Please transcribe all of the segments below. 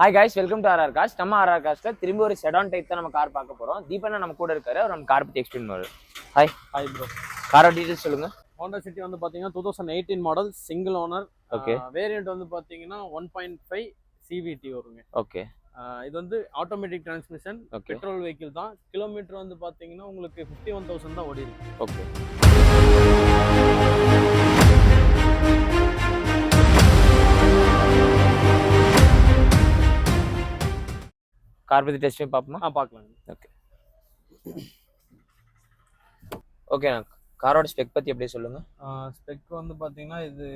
Hi guys, welcome to RR cars. நம்ம RR கார்ஸ்ல திரும்பி ஒரு செடான் டைப் தான் நம்ம கார் பார்க்க போறோம். தீபனா நம்ம கூட இருக்காரு. அவர் நம்ம கார் பத்தி எக்ஸ்பிளைன் பண்ணுவாரு. Hi bro. காரோட டீடைல்ஸ் சொல்லுங்க. ஹோண்டா சிட்டி வந்து பாத்தீங்கன்னா 2018 model single owner. Okay. Variant வந்து பாத்தீங்கன்னா 1.5 சிவிடி வருங்க. ஓகே. இது வந்து ஆட்டோமேட்டிக் டிரான்ஸ்மிஷன், பெட்ரோல் வெஹிக்கிள் தான். கிலோமீட்டர் வந்து பாத்தீங்கன்னா உங்களுக்கு 51,000 தான் ஓடி இருக்கு. ஓகே. கார் பத்தி டெஸ்ட் பண்ணி பாப்போமா? பார்க்கலாம். ஓகே. ஓகே, காரோட ஸ்பெக் பத்தி அப்படியே சொல்லுங்க. ஸ்பெக் வந்து பாத்தீங்கன்னா இது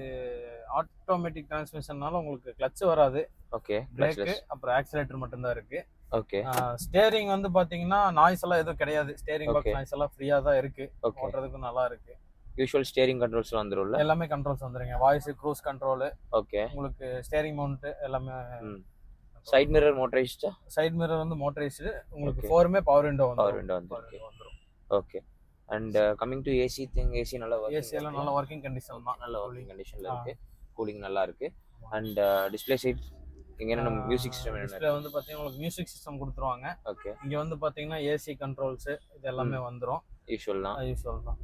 ஆட்டோமேட்டிக் டிரான்ஸ்மிஷன்னால உங்களுக்கு கிளட்ச் வராது. ஓகே. பிரேக் அப்புறம் ஆக்சிலேட்டர் மட்டும் தான் இருக்கு. ஓகே. ஸ்டீரிங் வந்து பாத்தீங்கன்னா நாய்ஸ் எல்லாம் எதுவும் கிடையாது. ஸ்டீரிங் பாக்ஸ் நாய்ஸ் எல்லாம் ஃப்ரீயா தான் இருக்கு. ஓட்டுறதுக்கு நல்லா இருக்கு. யூசுவல் ஸ்டீரிங் கண்ட்ரோல்ஸ் வந்துரும்ல? எல்லாமே கண்ட்ரோல்ஸ் வந்துருங்க. Voice, cruise control. ஓகே. உங்களுக்கு ஸ்டீரிங் மவுண்ட் எல்லாமே. சைடு மிரர் மோட்டரைஸ்டா? சைடு மிரர் வந்து மோட்டரைஸ்டு. உங்களுக்கு ஃபோருமே பவர் விண்டோ வந்துரும். Okay. And coming to AC thing, AC நல்லா வர்க்கிங். ஏசி எல்லாம் நல்ல வர்க்கிங் கண்டிஷன் தான். நல்ல வர்க்கிங் கண்டிஷன்ல இருக்கு. கூலிங் நல்லா இருக்கு. அண்ட் டிஸ்ப்ளே சைட் இங்க என்ன மியூசிக் சிஸ்டம் என்ன? டிஸ்ப்ளே வந்து பாத்தீங்கன்னா உங்களுக்கு மியூசிக் சிஸ்டம் கொடுத்துருவாங்க. ஓகே. இங்க வந்து பாத்தீங்கன்னா ஏசி கண்ட்ரோல்ஸ் இது எல்லாமே வந்துரும். யூசுவல் தான்.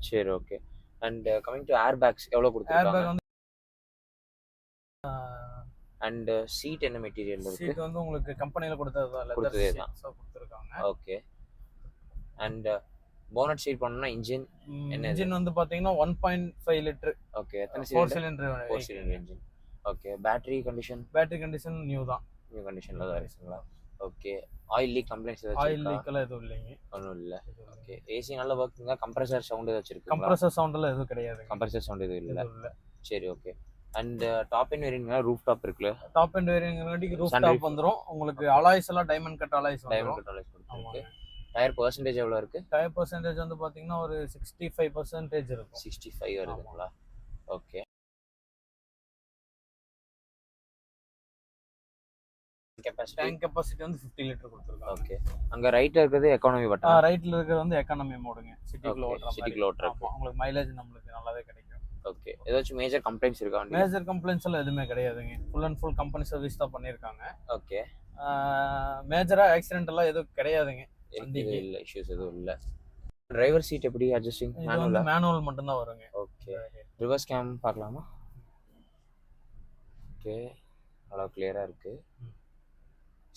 சரி, okay. And coming to air bags எவ்வளவு கொடுத்திருக்காங்க? ஏர் பேக் வந்து அண்ட் சீட் என்ன மெட்டீரியல் இருக்கு? சீட் வந்து உங்களுக்கு கம்பெனில கொடுத்ததுதான் கொடுத்திருக்காங்க. ஓகே. அண்ட் போனட் சீட் பண்ணனும்னா இன்ஜின் வந்து பாத்தீங்கன்னா 1.5 லிட்டர். ஓகே. எத்தனை 4 cylinder engine. Okay. Battery condition new கண்டிஷன்ல தான் இருக்குங்களா? ஓகே. ஆயில் லீக் கம்ப்ளைண்ட்ஸ் ஏதாச்சும்? ஆயில் லீக் எல்லாம் எதுவும் இல்லைங்க. ஒண்ணும் இல்ல. ஓகே. ஏசி நல்ல வர்க்கிங்கா? கம்ப்ரசர் சவுண்ட் ஏதாச்சும் இருக்கு? கம்ப்ரசர் சவுண்ட் எல்லாம் எதுவும் கிடையாது. கம்ப்ரசர் சவுண்ட் எதுவும் இல்ல. சரி, ஓகே. அண்ட் டாப் எண்ட் வேரியன்ட்னா ரூஃப் டாப் இருக்குல? டாப் எண்ட் வேரியன்ட்க்கு ரூஃப் டாப் வந்துரும். உங்களுக்கு அலாய்ஸ் எல்லாம் டைமண்ட் கட் அலாய்ஸ் கொடுத்திருக்கு. டயர் பெர்சன்டேஜ் எவ்வளவு இருக்கு? டயர் பெர்சன்டேஜ் வந்து பாத்தீங்கன்னா ஒரு 65% இருக்கும். 65 வருதுங்களா? ஓகே. டேங்க் கெபாசிட்டி வந்து 50 லிட்டர் கொடுத்திருக்காங்க. ஓகே. அங்க ரைட்ல இருக்குது எக்கானமி பட்டன். ரைட்ல இருக்குது வந்து எக்கானமி மோடுங்க. சிட்டிக்குள்ள ஓட்டுற மாதிரி. உங்களுக்கு மைலேஜ் நமக்கு நல்லாவே கிடைக்கும். ஓகே. ஏதாச்சும் மேஜர் கம்ப்ளைண்ட்ஸ் இருக்கா? மேஜர் கம்ப்ளைண்ட்ஸ் எல்லாம் எதுவுமே கிடையாதுங்க. Full and full company service தான் பண்ணிருக்காங்க. ஓகே. மேஜரா ஆக்சிடென்ட் எல்லாம் எதுவும் கிடையாதுங்க. இல்ல, இஷ்யூஸ் எதுவும் இல்ல. டிரைவர் சீட் எப்படி அட்ஜஸ்டிங்? மேனுவல் மட்டும் தான் வருங்க. ஓகே. ரிவர்ஸ் கேம் பார்க்கலாமா? ஓகே. நல்லா கிளியரா இருக்கு.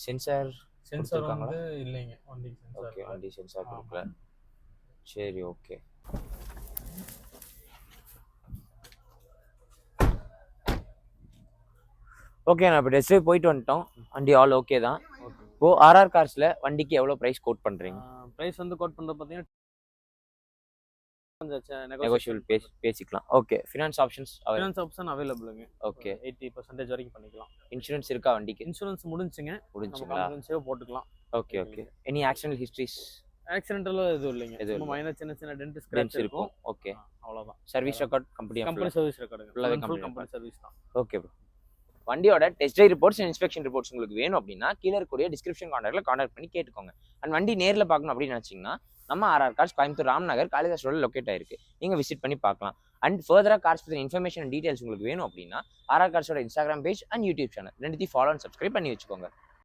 சென்சார் வந்து இல்லைங்க. வண்டி சென்சார். ஓகே. வண்டி சென்சார் கொடுக்கல. சரி, ஓகே. ஓகே, நான் இப்போ டெஸ்ட் ட்ரைவ் போயிட்டு வந்துட்டோம். வண்டி ஆல் ஓகே தான். இப்போ ஆர்ஆர் கார்ஸ்ல வண்டிக்கு எவ்வளவு பிரைஸ் கோட் பண்றீங்க? பிரைஸ் வந்து கோட் பண்றது பாத்தீங்கன்னா நெகோஷியபிள் பேசிக்கலாம். ஓகே. ஃபினான்ஸ் ஆப்ஷன் அவைலபிளுங்க. ஓகே. 80% வரைக்கும் பண்ணிக்கலாம். இன்சூரன்ஸ் இருக்கா வண்டிக்கு? இன்சூரன்ஸ் முடிஞ்சுங்களா? போட்டுக்கலாம். Okay. Okay. Any accidental histories? Accidental எதுவும் இல்லைங்க. சும்மா மைனர் சின்ன டென்ட் ஸ்கிராட்ச் இருக்கும். ஓகே. அவ்வளவுதான். சர்வீஸ் ரெக்கார்ட் கம்பெனி சர்வீஸ் ரெக்கார்டுங்க. ஃபுல் கம்பெனி சர்வீஸ் தான். Okay bro. வண்டியோட test drive reports and inspection reports உங்களுக்கு வேணும் அப்படின்னா கீழே இருக்கக்கூடிய டிஸ்கிரிப்ஷன் கான்டாக்ட் பண்ணி கேட்டுக்கோங்க. அண்ட் வண்டி நேரில் பார்க்கணும் அப்படின்னு நினச்சிங்கன்னா நம்ம ஆர்ஆர் கார்ஸ் கோயம்புத்தூர் ராம்நகர் காளிதாஸ் ரோடில் லொக்கேட் ஆயிருக்கு. நீங்கள் விசிட் பண்ணி பார்க்கலாம். அண்ட் ஃபர்தராக கார்ஸ் பற்றின இன்ஃபர்மேஷன் டீடைல்ஸ் உங்களுக்கு வேணும் அப்படின்னா ஆர்ஆர் கார்ஸோட Instagram page and YouTube channel ரெண்டுத்தையும் ஃபாலோ அண்ட் சப்ஸ்கிரைப் பண்ணி வச்சுக்கோங்க.